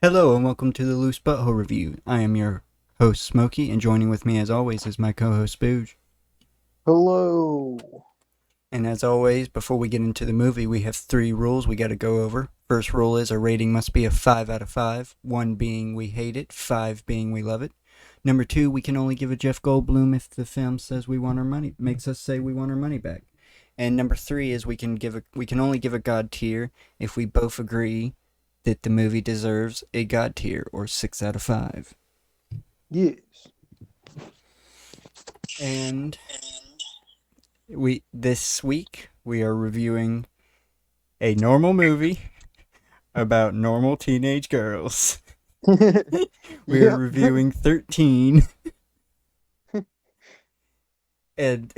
Hello and welcome to the Loose Butthole Review. I am your host Smokey, and joining with me as always is my co-host Spooge. Hello. And as always, before we get into the movie, we have three rules we gotta go over. First rule is our rating must be a 5 out of 5, 1 being we hate it, 5 being we love it. Number 2, we can only give a Jeff Goldblum if the film says we want our money, makes us say we want our money back. And number 3 is we can only give a God tier if we both agree that the movie deserves a God tier or 6 out of 5. Yes. And we this week we are reviewing a normal movie about normal teenage girls. We are Yep. reviewing 13. And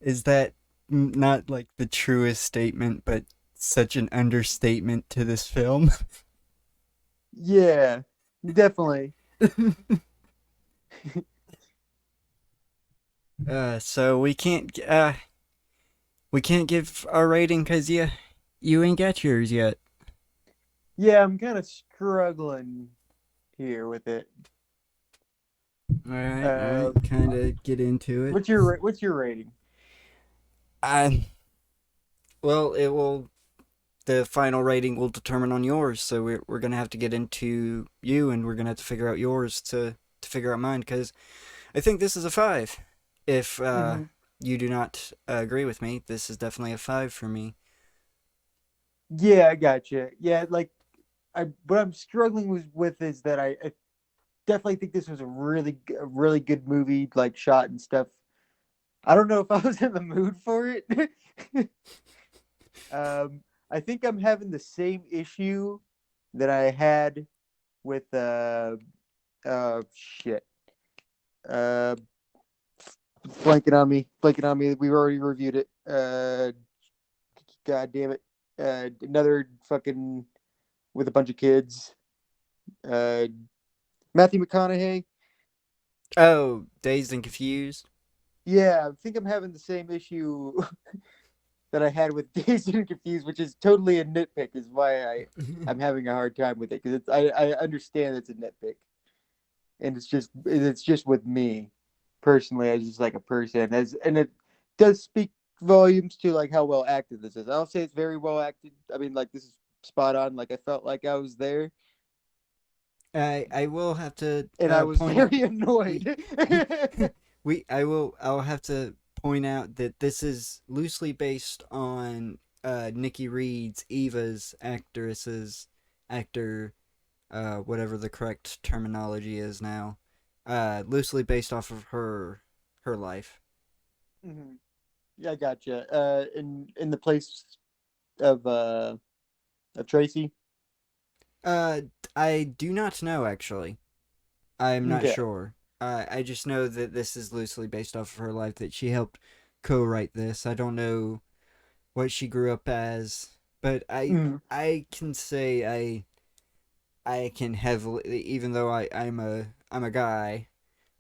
is that not like the truest statement, but such an understatement to this film? Yeah. Definitely. So we can't give our rating because you ain't got yours yet. Yeah, I'm kind of struggling here with it. All right, Uh, kind of get into it. what's your rating? I well, it will the final rating will determine on yours. So we're gonna have to get into you, and we're gonna have to figure out yours to figure out mine. Because I think this is a 5. If Hmm. you do not agree with me, this is definitely a 5 for me. Yeah, I gotcha. Yeah, like I what I'm struggling with is that I definitely think this was a really good movie, like shot and stuff. I don't know if I was in the mood for it. Um, I think I'm having the same issue that I had with shit. Uh blanking on me. We've already reviewed it. God damn it. Another fucking with a bunch of kids. Uh Matthew McConaughey. Oh, Dazed and Confused. Yeah, I think I'm having the same issue that I had with Dazed and Confused, which is totally a nitpick, is why I'm having a hard time with it because I understand it's a nitpick, and it's just with me personally as just like a person, as and it does speak volumes to like how well acted this is. I'll say it's very well acted. I mean, like this is spot on. Like I felt like I was there, I will have to and I was point out very we annoyed. I'll have to point out that this is loosely based on Nikki Reed's Eva's actor, whatever the correct terminology is now, loosely based off of her life. Mhm. Yeah, I gotcha. In the place of uh of Tracy. Uh, I do not know actually. I'm not Okay. sure. I just know that this is loosely based off of her life. That she helped co-write this. I don't know what she grew up as, but Mm. I can say I can heavily, even though I'm a guy,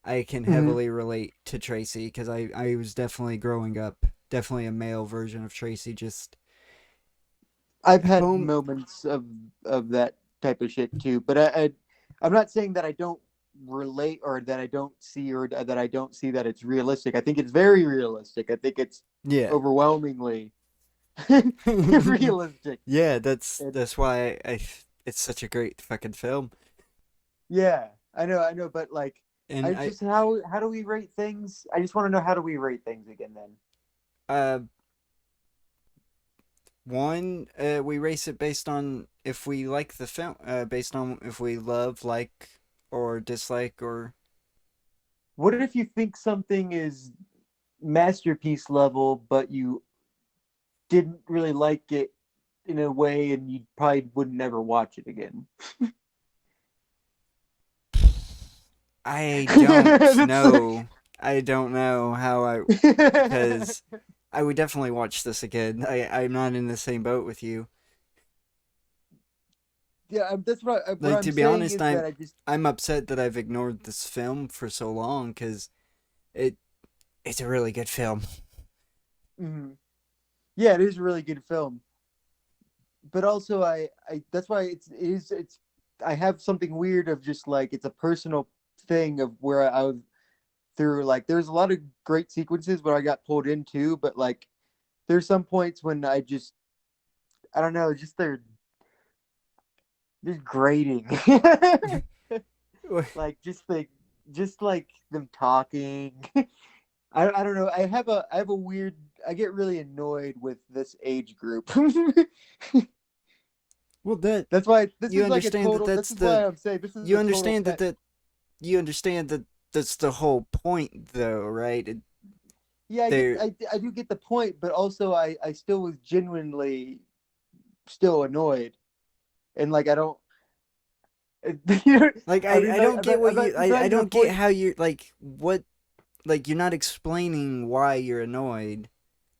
I can Hmm. heavily relate to Tracy because I was definitely growing up, definitely a male version of Tracy. Just I've had home. moments of that type of shit too, but I'm not saying that I don't relate or that I don't see or that I don't see that it's realistic. I think it's very realistic. I think it's Yeah. overwhelmingly realistic. Yeah, And that's why it's such a great fucking film. yeah, I know, but like And I I just how do we rate things? I just want to know how do we rate things again then? uh one we race it based on if we like the film, based on if we love, like, or dislike, or What if you think something is masterpiece level, but you didn't really like it in a way, and you probably would never watch it again. I don't That's like, know. I don't know how I because I would definitely watch this again. I'm not in the same boat with you. yeah, that's what Like, I'm to be saying honest, is that I just I'm upset that I've ignored this film for so long because it it's a really good film. mhm. Yeah, it is a really good film, but also I that's why it's I have something weird of just like it's a personal thing of where I was through like there's a lot of great sequences where I got pulled into, but like there's some points when I don't know, just they're just grating. Like just like them talking. I don't know. I have a weird I get really annoyed with this age group. Well, that That's why this you is like a understand that total this that's is the why I'm saying this is you a total understand that pet. that you understand that that's the whole point, though, right? Yeah, They're I do get the point, but also I still was genuinely still annoyed. And like I don't you know, like I mean I don't get what it's not I even a don't get point. how you're like what like you're not explaining why you're annoyed.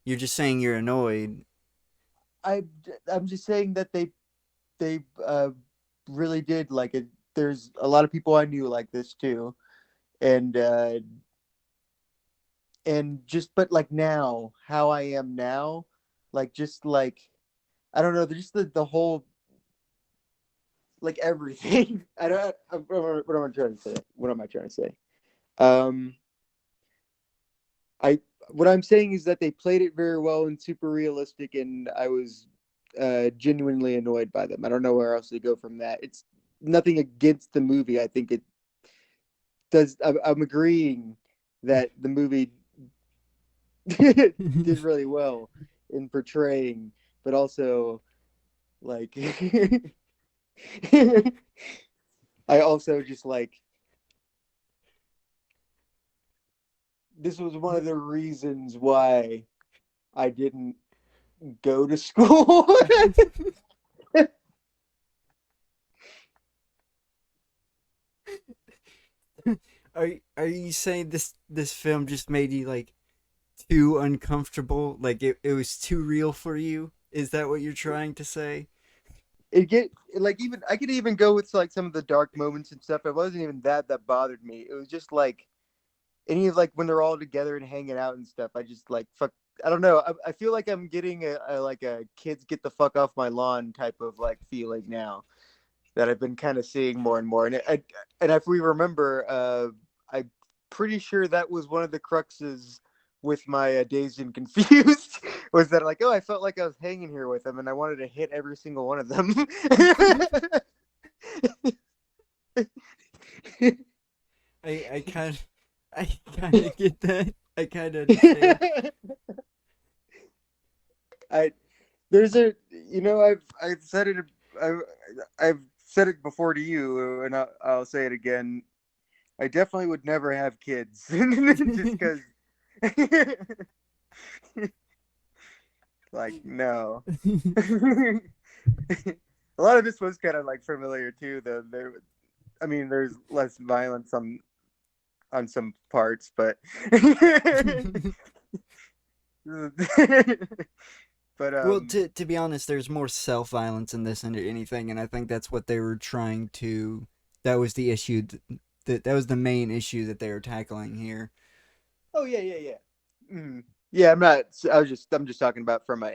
You're just saying you're annoyed. I I'm just saying that they really did like it. There's a lot of people I knew like this too, and just but like now how I am now, like just like I don't know, just the whole like everything. I don't. What am I trying to say? What am I trying to say? Um, I what I'm saying is that they played it very well and super realistic, and I was genuinely annoyed by them. I don't know where else to go from that. It's nothing against the movie. I think it does. I'm agreeing that the movie did really well in portraying, but also like I also just like this was one of the reasons why I didn't go to school. Are you saying this film just made you like too uncomfortable? Like it was too real for you? Is that what you're trying to say? It get like even I could even go with like some of the dark moments and stuff. It wasn't even that bothered me. It was just like any of like when they're all together and hanging out and stuff. I just like fuck. I don't know. I feel like I'm getting a like a kids get the fuck off my lawn type of like feeling now that I've been kind of seeing more and more. And if we remember, I'm pretty sure that was one of the cruxes with my dazed and confused was that like, oh, I felt like I was hanging here with them and I wanted to hit every single one of them. I kind of I kind of get that. I kind of understand. I there's a I've said it I've, I've said it before to you and I'll say it again. I definitely would never have kids just because like no. A lot of this was kind of like familiar too though. I mean there's less violence on some parts, but but Well, to be honest, there's more self violence in this than anything, and I think that's what they were trying to. That was the issue. That was the main issue that they were tackling here. oh yeah. Yeah, I'm not. I'm just talking about from an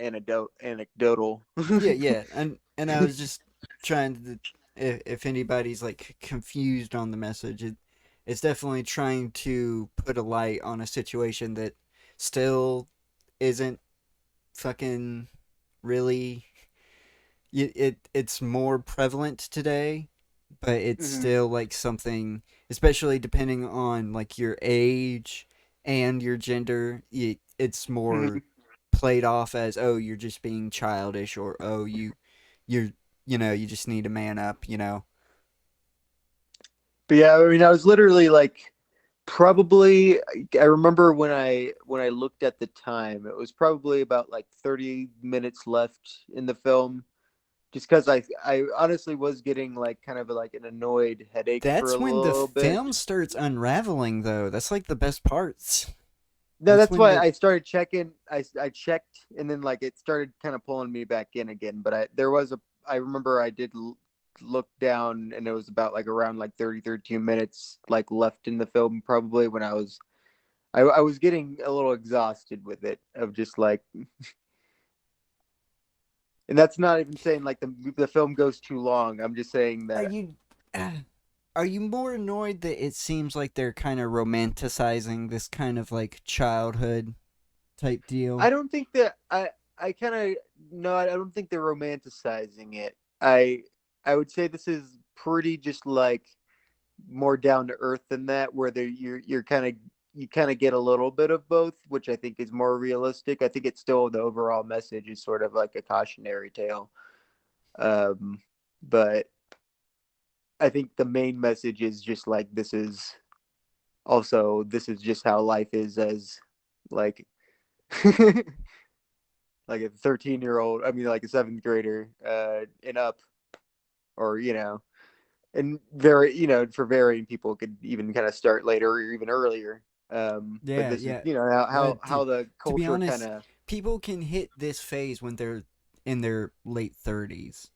anecdotal. Yeah, and I was just trying to. If anybody's like confused on the message, it's definitely trying to put a light on a situation that still isn't fucking really it's more prevalent today, but it's Mhm. still like something, especially depending on like your age and your gender. It's more Mhm. played off as, oh, you're just being childish, or oh, you're you just need to man up. But yeah, I mean, I was literally like, probably. I remember when I looked at the time, it was probably about like 30 minutes left in the film. Just because I honestly was getting like kind of like an annoyed headache for a That's when the little bit. film starts unraveling, though. That's like the best parts. No, That's that's when why the I started checking. I checked, and then like it started kind of pulling me back in again. But I remember I did look down, and it was about like around like 32 minutes like left in the film, probably when I was getting a little exhausted with it of just like And that's not even saying like the film goes too long. I'm just saying Are that you are you more annoyed that it seems like they're kind of romanticizing this kind of like childhood type I deal? don't think that I kind of no, I don't think they're romanticizing it. I would say this is pretty just like more down to earth than that, where you're kind of you kind of get a little bit of both, which I think is more realistic. I think it's still the overall message is sort of like a cautionary tale, um, but I think the main message is just like this is just how life is as like like a 13-year-old. I mean, like a seventh grader and up, or and very for varying people could even kind of start later or even earlier. But Yeah, this is yeah. how the To be culture kind honest, of people can hit this phase when they're in their late 30s.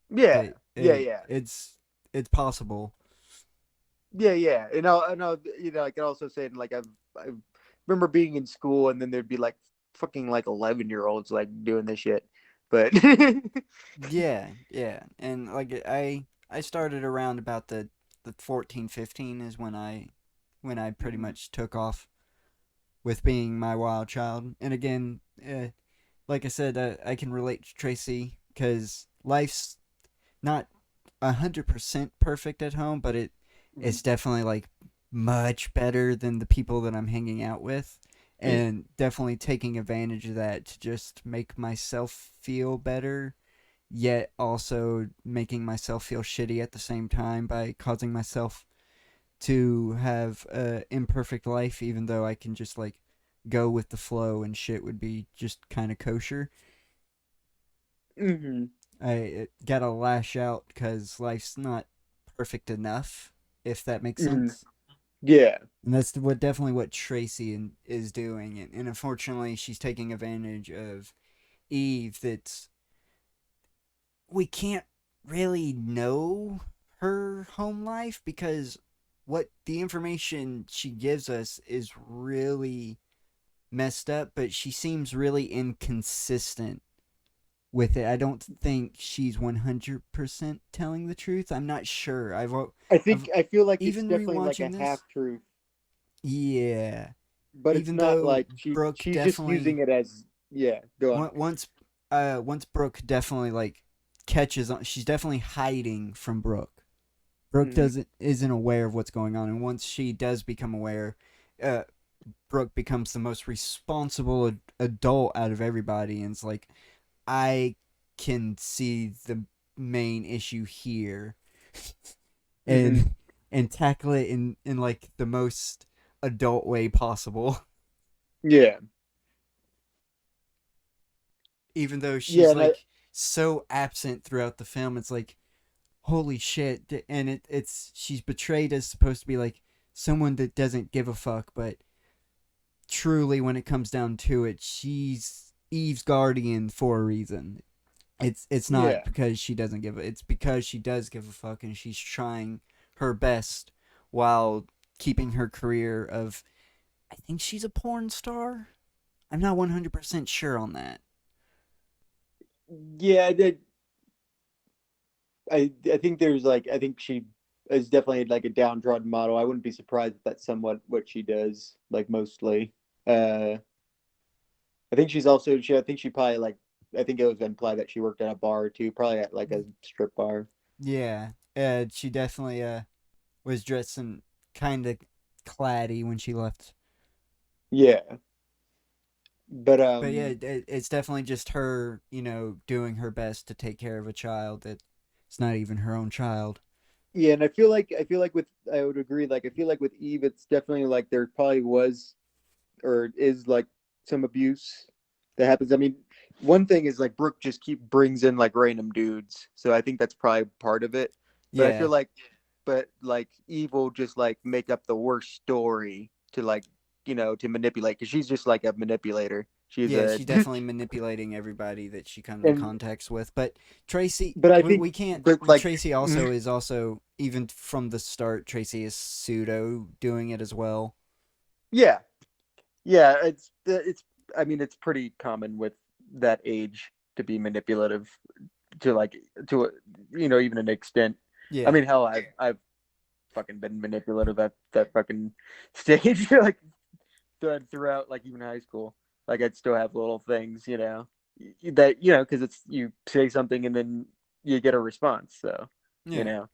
yeah That yeah yeah it's possible. yeah. And I'll I can also say like I remember being in school and then there'd be like fucking like 11-year-olds like doing this shit, but Yeah, yeah. And like I started around about the 14, 15 is when I pretty Mhm, much took off with being my wild child. And again, like I said, I can relate to Tracy because life's not 100% perfect at home, but mhm. it's definitely like much better than the people that I'm hanging out with, and definitely taking advantage of that to just make myself feel better, yet also making myself feel shitty at the same time by causing myself to have a imperfect life, even though I can just like go with the flow and shit would be just kind of kosher. Mhm, I gotta lash out because life's not perfect enough, if that makes mhm. sense. Yeah. And that's what definitely what Tracy is doing, and unfortunately, she's taking advantage of Eve. That's we can't really know her home life because what the information she gives us is really messed up, but she seems really inconsistent with it. I don't think she's 100% telling the truth. I'm not sure. I've I feel like it's even definitely like a rewatching half this. truth, Yeah, but it's even not though like Brooke she's just using definitely it as yeah. Go on. once once Brooke definitely like catches on, she's definitely hiding from Brooke. Brooke Mhm, doesn't isn't aware of what's going on, and once she does become aware, uh, Brooke becomes the most responsible adult out of everybody, and it's like I can see the main issue here, mhm. and tackle it in like the most adult way possible. Yeah, Even though yeah, she's and like so absent throughout the film, it's like holy shit, and it's she's betrayed as supposed to be like someone that doesn't give a fuck, but truly when it comes down to it, she's Eve's guardian for a reason. It's not yeah, because she doesn't give it's because she does give a fuck, and she's trying her best while keeping her career of I think she's a porn star. I'm not 100% sure on that. yeah. I think there's like I think she is definitely like a downtrodden model. I wouldn't be surprised if that's somewhat what she does, like mostly. Uh, I think she's also I think she probably like I think it was implied that she worked at a bar too, probably at like a strip bar. Yeah, she definitely was dressing kind of claddy when she left. Yeah, but But yeah, it's definitely just her, doing her best to take care of a child that it's not even her own child. yeah, and I feel like with I would agree. Like I feel like with Eve, it's definitely like there probably was or is like some abuse that happens. I mean, one thing is like Brooke just keep brings in like random dudes, so I think that's probably part of it. But I feel Yeah, like, but like Eve will just like make up the worst story to like to manipulate because she's just like a manipulator. She's yeah, a she's definitely manipulating everybody that she comes in and contact with. But Tracy, but I think we can't. but like Tracy mhm. also is also even from the start. Tracy is pseudo doing it as well. Yeah, yeah, it's I mean it's pretty common with that age. to be manipulative to like to even an extent. I Yeah. mean, hell, I've fucking been manipulative at that fucking stage, like throughout like even high school. Like I'd still have little things, that because it's you say something and then you get a response. So you Yeah. know,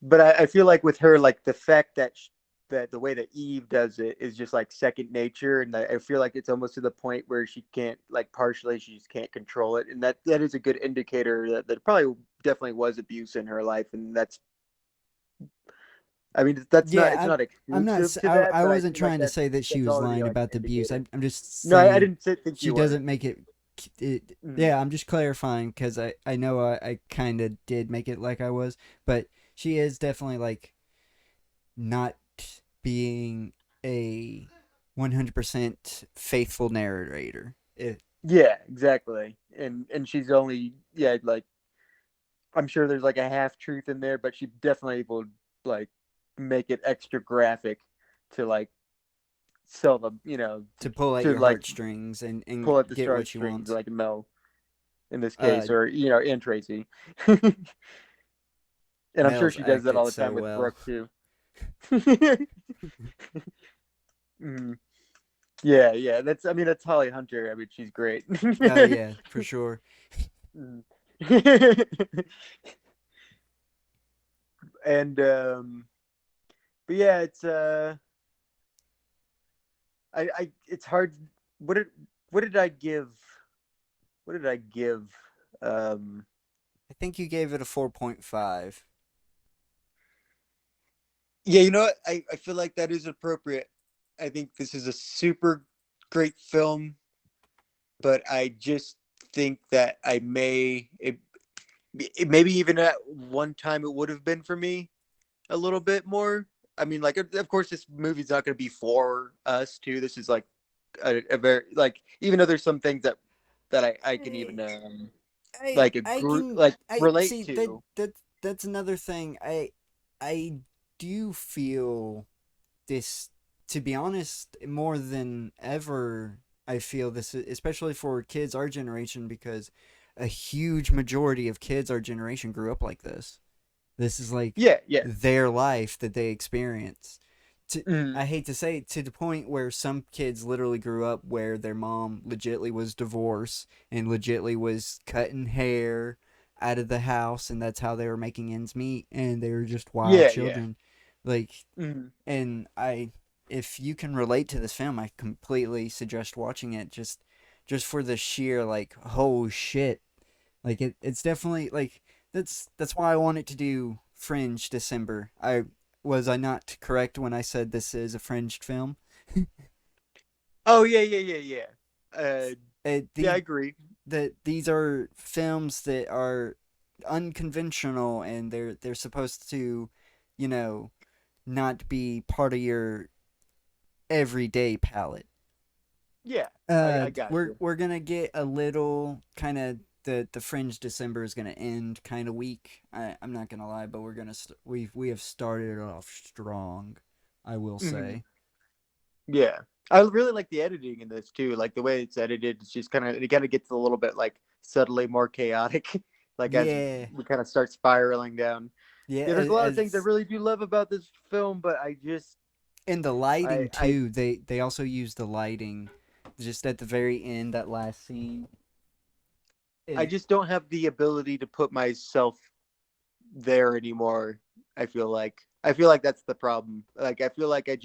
but I feel like with her, like the fact that that the way that Eve does it is just like second nature, and I feel like it's almost to the point where she can't like partially she just can't control it, and that is a good indicator that probably definitely was abuse in her life, and that's I mean that's not it's Yeah, not I'm not. exclusive to that, I but I wasn't feel like trying to say that she that's was already lying like about an the abuse. indicator. I'm just No, I saying didn't think she you were. doesn't make it. Mm. Yeah, I'm just clarifying because I know I kind of did make it like I was, but she is definitely like not being a 100% faithful narrator. Yeah, exactly. And she's only like I'm sure there's like a half truth in there, but she definitely will like make it extra graphic to like sell the to pull at to your like heartstrings and pull at the get what she strings wants. like Mel in this Uh, case, or and Tracy. And I'm sure Males she does act that it all the so time with well. Brooke too. Mm. Yeah, yeah. That's I mean that's Holly Hunter. I mean she's great. Oh yeah, for sure. Mm. And but yeah, it's I it's hard. What did what did I give? What did I give? Um, I think you gave it a 4.5. yeah, you know what? I feel like that is appropriate. I think this is a super great film, but I just think that maybe even at one time it would have been for me a little bit more. I mean, like of course this movie's not going to be for us too. This is like a very like even though there's some things that I can even like I agree can like I relate see that to. that's another thing. I do feel this, to be honest, more than ever. I feel this, especially for kids our generation, because a huge majority of kids our generation grew up like this. This is like Yeah, yeah. their life that they experience. To, Mm, I hate to say it, to the point where some kids literally grew up where their mom legitly was divorced and legitly was cutting hair out of the house, and that's how they were making ends meet, and they were just wild yeah, yeah. children. Like, Mm. and if you can relate to this film, I completely suggest watching it, just for the sheer like, oh shit, like it's definitely like that's why I wanted to do Fringe December. I not correct when I said this is a fringed film? Oh yeah, yeah, yeah, yeah. Yeah, I The agree. that these are films that are unconventional, and they're supposed to, you know, not be part of your everyday palette. Yeah, I got you. We're gonna get a little kind of the fringe December is gonna end kind of weak. I'm not gonna lie, but we have started off strong. I will Hmm. say. Yeah, I really like the editing in this too. Like the way it's edited, it's just it kind of gets a little bit like subtly more chaotic. Like as Yeah, we kind of start spiraling down. yeah. Yeah, there's a lot of things I As really do love about this film, but in the lighting I too, they also use the lighting just at the very end, that last scene. I It just don't have the ability to put myself there anymore. I feel like that's the problem. Like I feel like I've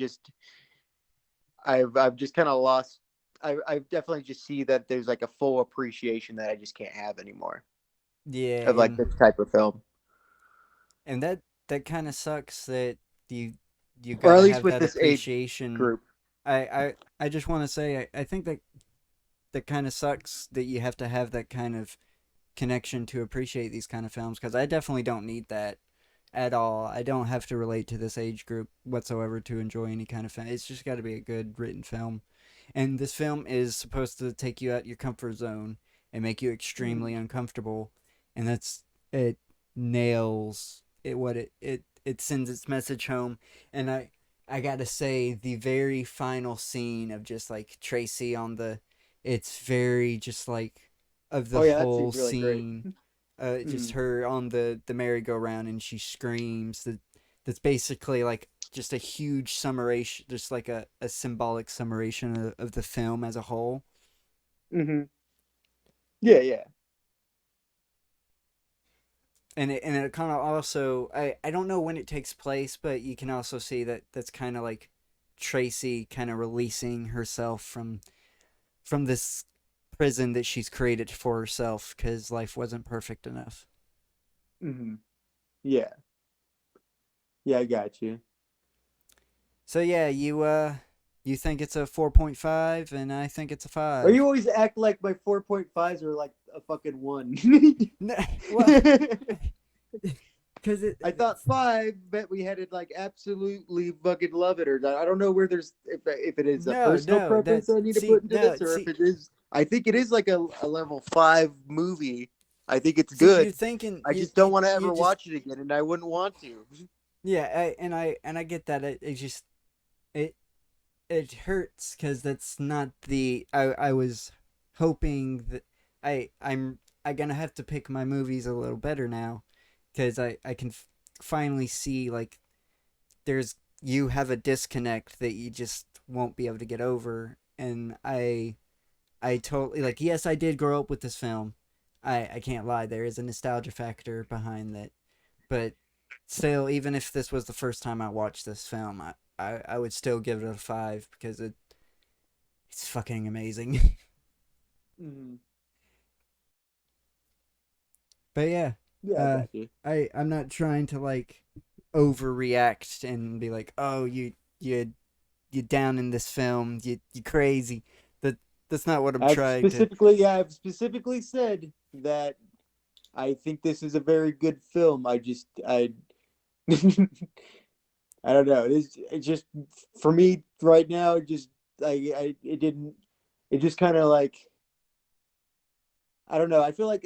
just kind of lost. I definitely just see that there's like a full appreciation that I just can't have anymore yeah, of like this type of film, and that kind of sucks that you you or at gotta least have with that this age appreciation. group. I just want to say I think that kind of sucks that you have to have that kind of connection to appreciate these kind of films, because I definitely don't need that at all. I don't have to relate to this age group whatsoever to enjoy any kind of film. It's just got to be a good written film. And this film is supposed to take you out your comfort zone and make you extremely uncomfortable, and that's it nails it what it sends its message home. And I gotta say, the very final scene of just like Tracy on the, it's very just like of the Oh yeah, that whole seems really great. scene, just Mm, her on the merry-go-round and she screams. That's basically like just a huge summation, just like a symbolic summation of the film as a whole. mm-hmm. Yeah, yeah. And it kind of also, I don't know when it takes place, but you can also see that that's kind of like Tracy kind of releasing herself from this prison that she's created for herself because life wasn't perfect enough. Mm-hmm. Yeah, yeah. I got you. So yeah, you think it's a 4.5 and I think it's a Or you 5. always act like my 4.5s are like a fucking one. No, well, cuz I thought five, but we had to like absolutely fucking love it, or not. I don't know where there's if it is a personal no, preference that I need to see put into no, this, or if see it is. I think it is like a level five movie. I think it's see you're good. thinking I just don't want to you ever just watch it again, and I wouldn't want to. yeah, I get that it just it it hurts because that's not the I was hoping that I gonna have to pick my movies a little better now because I can finally see like there's you have a disconnect that you just won't be able to get over, and I totally like, yes, I did grow up with this film. I can't lie, there is a nostalgia factor behind that, but still, even if this was the first time I watched this film, I would still give it a 5 because it's fucking amazing. Mm, But yeah, yeah, I uh, got you. I'm not trying to like overreact and be like, oh, you down in this film, you crazy. That that's not what I'm trying to. I've specifically said that I think this is a very good film. I don't know. It's just for me right now. I it didn't. It just kind of like I don't know. I feel like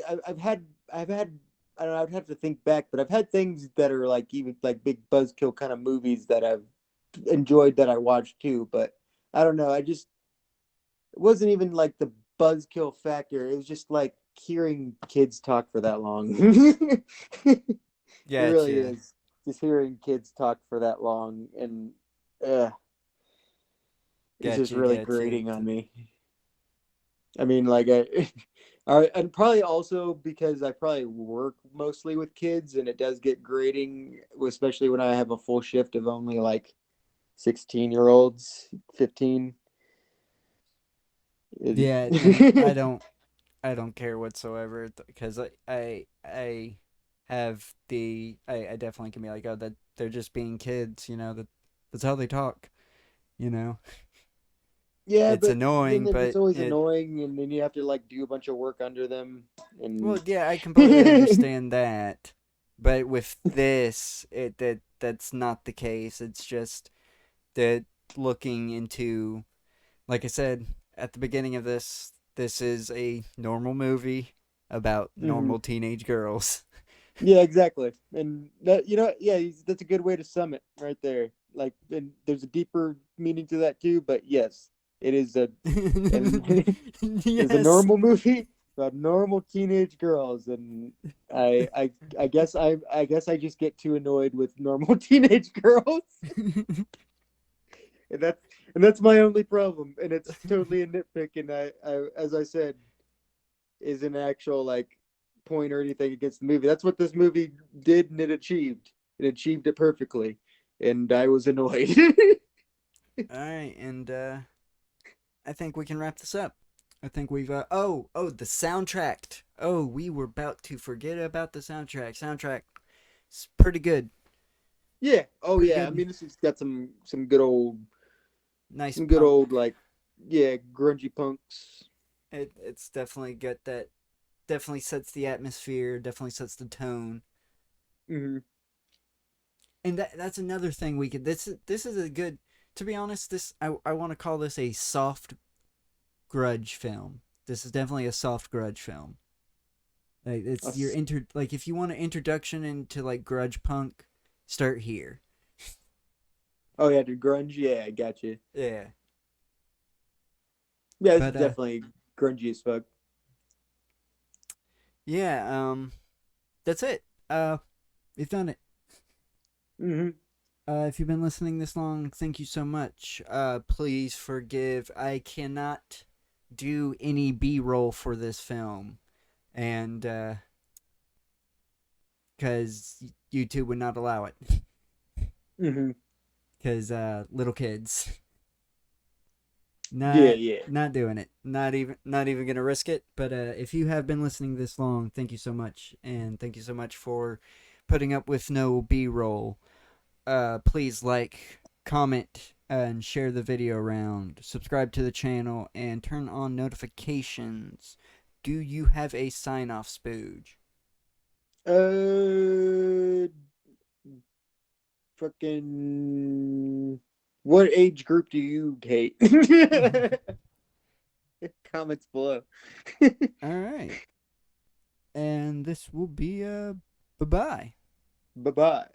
I've had I don't know. I'd have to think back, but I've had things that are like even like big buzzkill kind of movies that I've enjoyed that I watched too. But I don't know. I just it wasn't even like the buzzkill factor. It was just like hearing kids talk for that long. It really Gotcha, is. Just hearing kids talk for that long and uh, it's just gotcha, really gotcha. grating on me. I mean, like and probably also because I probably work mostly with kids, and it does get grating, especially when I have a full shift of only like 16-year-olds, 15. Yeah, and I don't care whatsoever because I have I definitely can be like, oh, that they're just being kids, that's how they talk, you know. Yeah, It's but then annoying, it's but always it annoying, and then you have to like do a bunch of work under them, and well, yeah, I completely understand that. But with this, that's not the case. It's just that looking into, like I said at the beginning of this is a normal movie about Mhm. normal teenage girls. Yeah, exactly. And that yeah, that's a good way to sum it right there. Like, and there's a deeper meaning to that too. But yes, it is and it's a Yes. normal movie about normal teenage girls, and I guess I just get too annoyed with normal teenage girls, and that's my only problem, and it's totally a nitpick, and I as I said is an actual like point or anything against the movie. That's what this movie did, and it achieved. It achieved it perfectly, and I was annoyed. All right, and I think we can wrap this up. I think we've the soundtrack. Oh, we were about to forget about the soundtrack. Soundtrack, it's pretty good. Yeah. Oh Pretty yeah. I good. mean, this has got some good old Nice some good punk. old like yeah grungy punks. It's definitely got that. Definitely sets the atmosphere. Definitely sets the tone. Hmm. And that's another thing we could. This is a good. To be honest, I want to call this a soft grudge film. This is definitely a soft grudge film. Like it's your like if you want an introduction into like grudge punk, start here. Oh yeah, the grunge. Yeah, I got you. Yeah. Yeah, this is But definitely grungy as fuck. yeah, that's it. We've done it. Hmm. If you've been listening this long, thank you so much. Please forgive. I cannot do any B-roll for this film, and because YouTube would not allow it, Hmm. because little kids. Yeah, Not yeah. not doing it. Not even gonna risk it. But if you have been listening this long, thank you so much, and thank you so much for putting up with no B-roll. Please like, comment, and share the video around. Subscribe to the channel and turn on notifications. Do you have a sign off, Spooge? Uh, fucking. What age group do you hate? Comments below. All right, and this will be bye bye. Bye bye.